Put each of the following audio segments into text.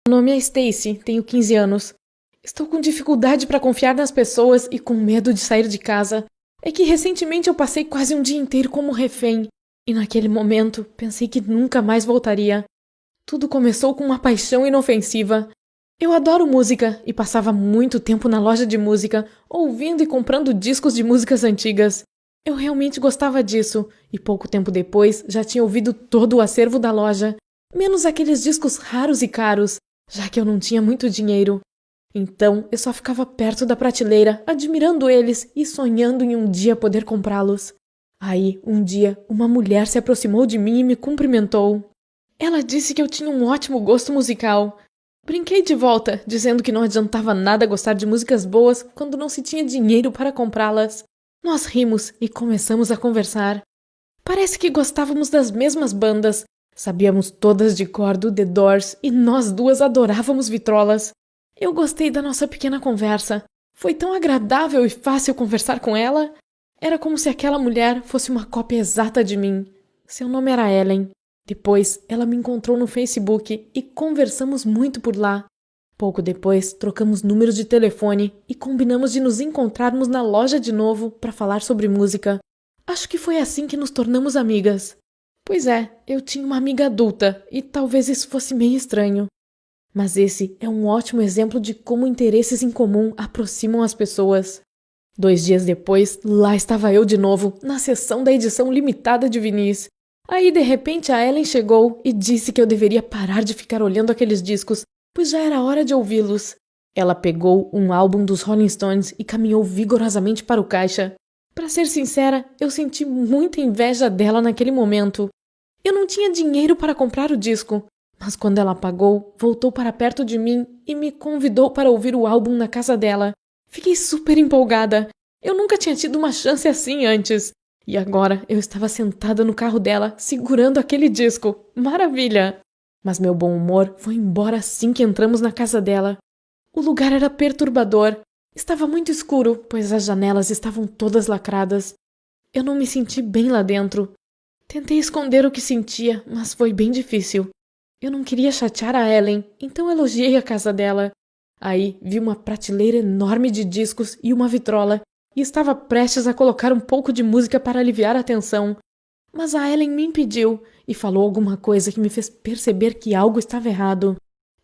Meu nome é Stacy, tenho 15 anos. Estou com dificuldade para confiar nas pessoas e com medo de sair de casa. É que recentemente eu passei quase um dia inteiro como refém, e naquele momento pensei que nunca mais voltaria. Tudo começou com uma paixão inofensiva. Eu adoro música e passava muito tempo na loja de música, ouvindo e comprando discos de músicas antigas. Eu realmente gostava disso, e pouco tempo depois já tinha ouvido todo o acervo da loja, menos aqueles discos raros e caros, já que eu não tinha muito dinheiro. Então eu só ficava perto da prateleira, admirando eles e sonhando em um dia poder comprá-los. Aí, um dia, uma mulher se aproximou de mim e me cumprimentou. Ela disse que eu tinha um ótimo gosto musical. Brinquei de volta, dizendo que não adiantava nada gostar de músicas boas quando não se tinha dinheiro para comprá-las. Nós rimos e começamos a conversar. Parece que gostávamos das mesmas bandas. Sabíamos todas de cor do The Doors e nós duas adorávamos vitrolas. Eu gostei da nossa pequena conversa. Foi tão agradável e fácil conversar com ela. Era como se aquela mulher fosse uma cópia exata de mim. Seu nome era Ellen. Depois, ela me encontrou no Facebook e conversamos muito por lá. Pouco depois, trocamos números de telefone e combinamos de nos encontrarmos na loja de novo para falar sobre música. Acho que foi assim que nos tornamos amigas. Pois é, eu tinha uma amiga adulta e talvez isso fosse meio estranho. Mas esse é um ótimo exemplo de como interesses em comum aproximam as pessoas. 2 dias depois, lá estava eu de novo, na sessão da edição limitada de vinis. Aí, de repente, a Ellen chegou e disse que eu deveria parar de ficar olhando aqueles discos, pois já era hora de ouvi-los. Ela pegou um álbum dos Rolling Stones e caminhou vigorosamente para o caixa. Para ser sincera, eu senti muita inveja dela naquele momento. Eu não tinha dinheiro para comprar o disco, mas quando ela pagou, voltou para perto de mim e me convidou para ouvir o álbum na casa dela. Fiquei super empolgada. Eu nunca tinha tido uma chance assim antes. E agora eu estava sentada no carro dela, segurando aquele disco. Maravilha! Mas meu bom humor foi embora assim que entramos na casa dela. O lugar era perturbador. Estava muito escuro, pois as janelas estavam todas lacradas. Eu não me senti bem lá dentro. Tentei esconder o que sentia, mas foi bem difícil. Eu não queria chatear a Ellen, então elogiei a casa dela. Aí vi uma prateleira enorme de discos e uma vitrola, e estava prestes a colocar um pouco de música para aliviar a tensão. Mas a Ellen me impediu e falou alguma coisa que me fez perceber que algo estava errado.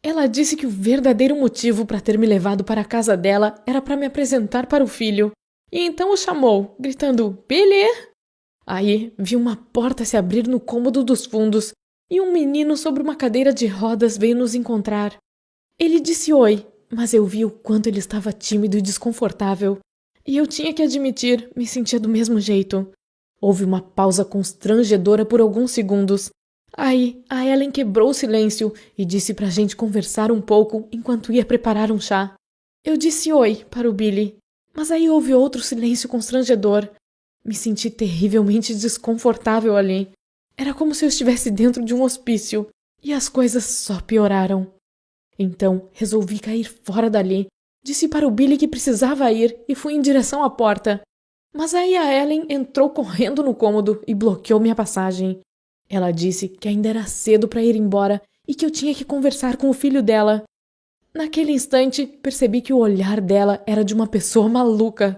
Ela disse que o verdadeiro motivo para ter me levado para a casa dela era para me apresentar para o filho. E então o chamou, gritando, Billy! Aí vi uma porta se abrir no cômodo dos fundos e um menino sobre uma cadeira de rodas veio nos encontrar. Ele disse oi, mas eu vi o quanto ele estava tímido e desconfortável. E eu tinha que admitir, me sentia do mesmo jeito. Houve uma pausa constrangedora por alguns segundos. Aí, a Ellen quebrou o silêncio e disse pra gente conversar um pouco enquanto ia preparar um chá. Eu disse oi para o Billy, mas aí houve outro silêncio constrangedor. Me senti terrivelmente desconfortável ali. Era como se eu estivesse dentro de um hospício, e as coisas só pioraram. Então, resolvi cair fora dali. Disse para o Billy que precisava ir e fui em direção à porta. Mas aí a Ellen entrou correndo no cômodo e bloqueou minha passagem. Ela disse que ainda era cedo para ir embora e que eu tinha que conversar com o filho dela. Naquele instante, percebi que o olhar dela era de uma pessoa maluca.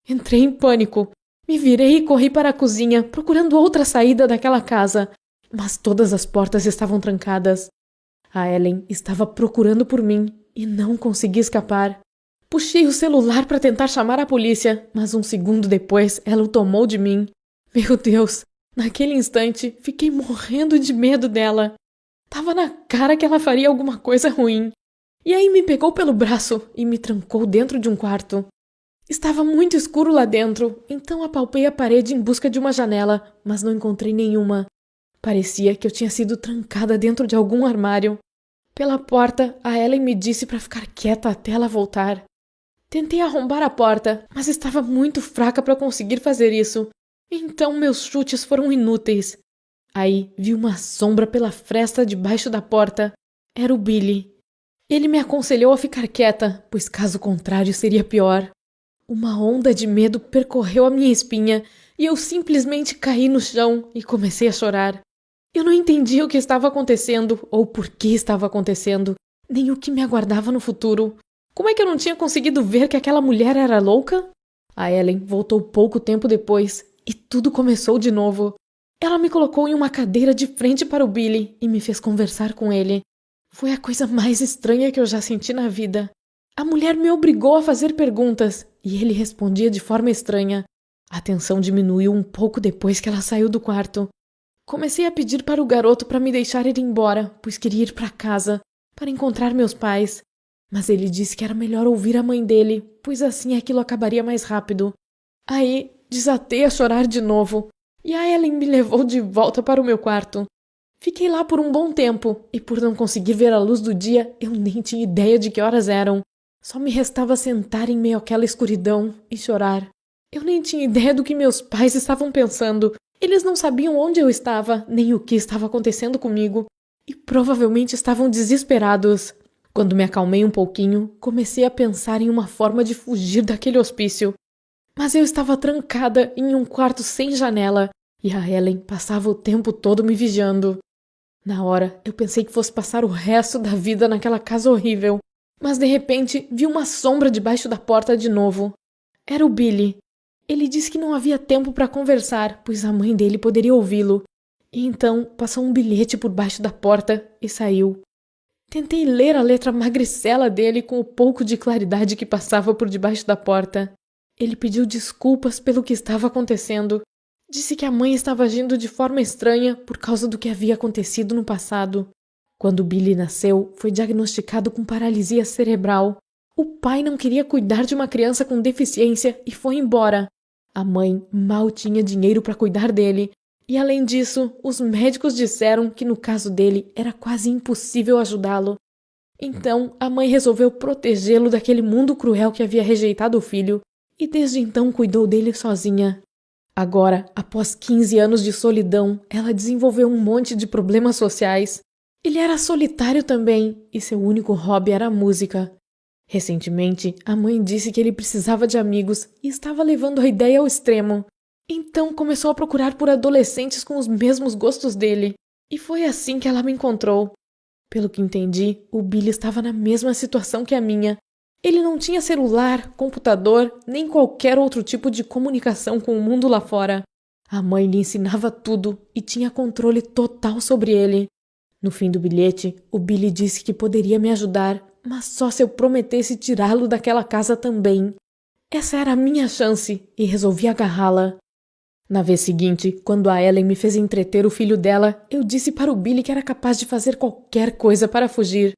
Entrei em pânico. Me virei e corri para a cozinha, procurando outra saída daquela casa. Mas todas as portas estavam trancadas. A Ellen estava procurando por mim e não consegui escapar. Puxei o celular para tentar chamar a polícia, mas um segundo depois ela o tomou de mim. Meu Deus! Naquele instante, fiquei morrendo de medo dela. Tava na cara que ela faria alguma coisa ruim. E aí me pegou pelo braço e me trancou dentro de um quarto. Estava muito escuro lá dentro, então apalpei a parede em busca de uma janela, mas não encontrei nenhuma. Parecia que eu tinha sido trancada dentro de algum armário. Pela porta, a Ellen me disse para ficar quieta até ela voltar. Tentei arrombar a porta, mas estava muito fraca para conseguir fazer isso. Então meus chutes foram inúteis. Aí vi uma sombra pela fresta debaixo da porta. Era o Billy. Ele me aconselhou a ficar quieta, pois caso contrário seria pior. Uma onda de medo percorreu a minha espinha e eu simplesmente caí no chão e comecei a chorar. Eu não entendia o que estava acontecendo ou por que estava acontecendo, nem o que me aguardava no futuro. Como é que eu não tinha conseguido ver que aquela mulher era louca? A Ellen voltou pouco tempo depois e tudo começou de novo. Ela me colocou em uma cadeira de frente para o Billy e me fez conversar com ele. Foi a coisa mais estranha que eu já senti na vida. A mulher me obrigou a fazer perguntas e ele respondia de forma estranha. A tensão diminuiu um pouco depois que ela saiu do quarto. Comecei a pedir para o garoto para me deixar ir embora, pois queria ir para casa, para encontrar meus pais. Mas ele disse que era melhor ouvir a mãe dele, pois assim aquilo acabaria mais rápido. Aí, desatei a chorar de novo, e a Ellen me levou de volta para o meu quarto. Fiquei lá por um bom tempo, e por não conseguir ver a luz do dia, eu nem tinha ideia de que horas eram. Só me restava sentar em meio àquela escuridão e chorar. Eu nem tinha ideia do que meus pais estavam pensando. Eles não sabiam onde eu estava, nem o que estava acontecendo comigo, e provavelmente estavam desesperados. Quando me acalmei um pouquinho, comecei a pensar em uma forma de fugir daquele hospício. Mas eu estava trancada em um quarto sem janela, e a Ellen passava o tempo todo me vigiando. Na hora, eu pensei que fosse passar o resto da vida naquela casa horrível, mas de repente vi uma sombra debaixo da porta de novo. Era o Billy. Ele disse que não havia tempo para conversar, pois a mãe dele poderia ouvi-lo. E então passou um bilhete por baixo da porta e saiu. Tentei ler a letra magricela dele com o pouco de claridade que passava por debaixo da porta. Ele pediu desculpas pelo que estava acontecendo. Disse que a mãe estava agindo de forma estranha por causa do que havia acontecido no passado. Quando Billy nasceu, foi diagnosticado com paralisia cerebral. O pai não queria cuidar de uma criança com deficiência e foi embora. A mãe mal tinha dinheiro para cuidar dele. E além disso, os médicos disseram que no caso dele era quase impossível ajudá-lo. Então, a mãe resolveu protegê-lo daquele mundo cruel que havia rejeitado o filho, e desde então cuidou dele sozinha. Agora, após 15 anos de solidão, ela desenvolveu um monte de problemas sociais. Ele era solitário também, e seu único hobby era a música. Recentemente, a mãe disse que ele precisava de amigos e estava levando a ideia ao extremo. Então começou a procurar por adolescentes com os mesmos gostos dele. E foi assim que ela me encontrou. Pelo que entendi, o Billy estava na mesma situação que a minha. Ele não tinha celular, computador, nem qualquer outro tipo de comunicação com o mundo lá fora. A mãe lhe ensinava tudo e tinha controle total sobre ele. No fim do bilhete, o Billy disse que poderia me ajudar, mas só se eu prometesse tirá-lo daquela casa também. Essa era a minha chance e resolvi agarrá-la. Na vez seguinte, quando a Ellen me fez entreter o filho dela, eu disse para o Billy que era capaz de fazer qualquer coisa para fugir.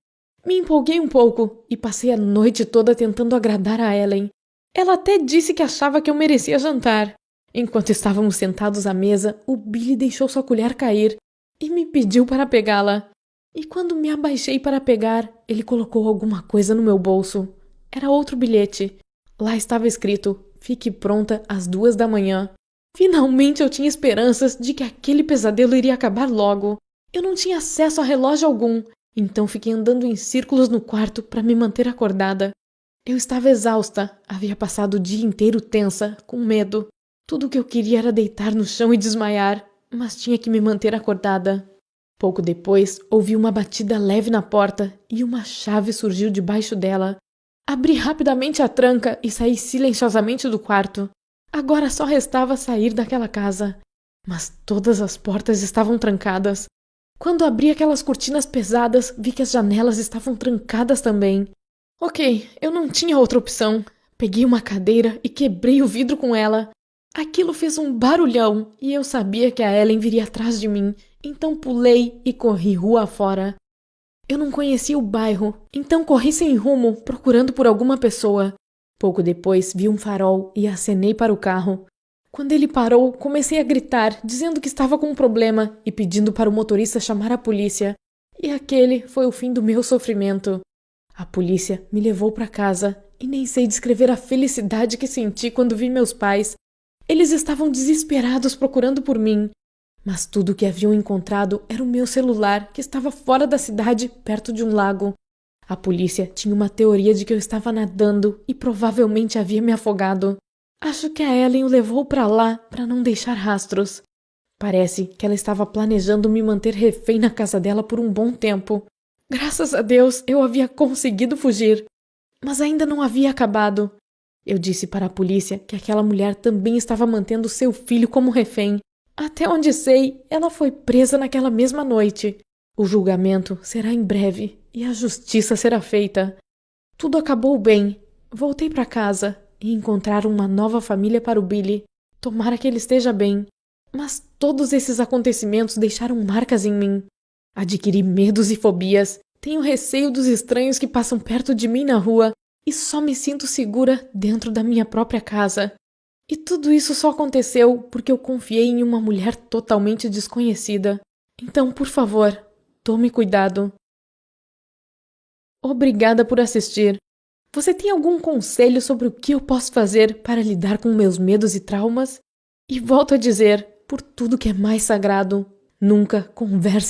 Me empolguei um pouco e passei a noite toda tentando agradar a Ellen. Ela até disse que achava que eu merecia jantar. Enquanto estávamos sentados à mesa, o Billy deixou sua colher cair e me pediu para pegá-la. E quando me abaixei para pegar, ele colocou alguma coisa no meu bolso. Era outro bilhete. Lá estava escrito: "Fique pronta às 2 da manhã". Finalmente eu tinha esperanças de que aquele pesadelo iria acabar logo. Eu não tinha acesso a relógio algum, então fiquei andando em círculos no quarto para me manter acordada. Eu estava exausta, havia passado o dia inteiro tensa, com medo. Tudo o que eu queria era deitar no chão e desmaiar, mas tinha que me manter acordada. Pouco depois, ouvi uma batida leve na porta e uma chave surgiu debaixo dela. Abri rapidamente a tranca e saí silenciosamente do quarto. Agora só restava sair daquela casa. Mas todas as portas estavam trancadas. Quando abri aquelas cortinas pesadas, vi que as janelas estavam trancadas também. Ok, eu não tinha outra opção. Peguei uma cadeira e quebrei o vidro com ela. Aquilo fez um barulhão e eu sabia que a Ellen viria atrás de mim, então pulei e corri rua afora. Eu não conhecia o bairro, então corri sem rumo, procurando por alguma pessoa. Pouco depois, vi um farol e acenei para o carro. Quando ele parou, comecei a gritar, dizendo que estava com um problema e pedindo para o motorista chamar a polícia. E aquele foi o fim do meu sofrimento. A polícia me levou para casa e nem sei descrever a felicidade que senti quando vi meus pais. Eles estavam desesperados procurando por mim. Mas tudo o que haviam encontrado era o meu celular, que estava fora da cidade, perto de um lago. A polícia tinha uma teoria de que eu estava nadando e provavelmente havia me afogado. Acho que a Ellen o levou para lá para não deixar rastros. Parece que ela estava planejando me manter refém na casa dela por um bom tempo. Graças a Deus, eu havia conseguido fugir. Mas ainda não havia acabado. Eu disse para a polícia que aquela mulher também estava mantendo seu filho como refém. Até onde sei, ela foi presa naquela mesma noite. O julgamento será em breve e a justiça será feita. Tudo acabou bem. Voltei para casa e encontrar uma nova família para o Billy. Tomara que ele esteja bem. Mas todos esses acontecimentos deixaram marcas em mim. Adquiri medos e fobias. Tenho receio dos estranhos que passam perto de mim na rua e só me sinto segura dentro da minha própria casa. E tudo isso só aconteceu porque eu confiei em uma mulher totalmente desconhecida. Então, por favor, tome cuidado. Obrigada por assistir. Você tem algum conselho sobre o que eu posso fazer para lidar com meus medos e traumas? E volto a dizer, por tudo que é mais sagrado, nunca converse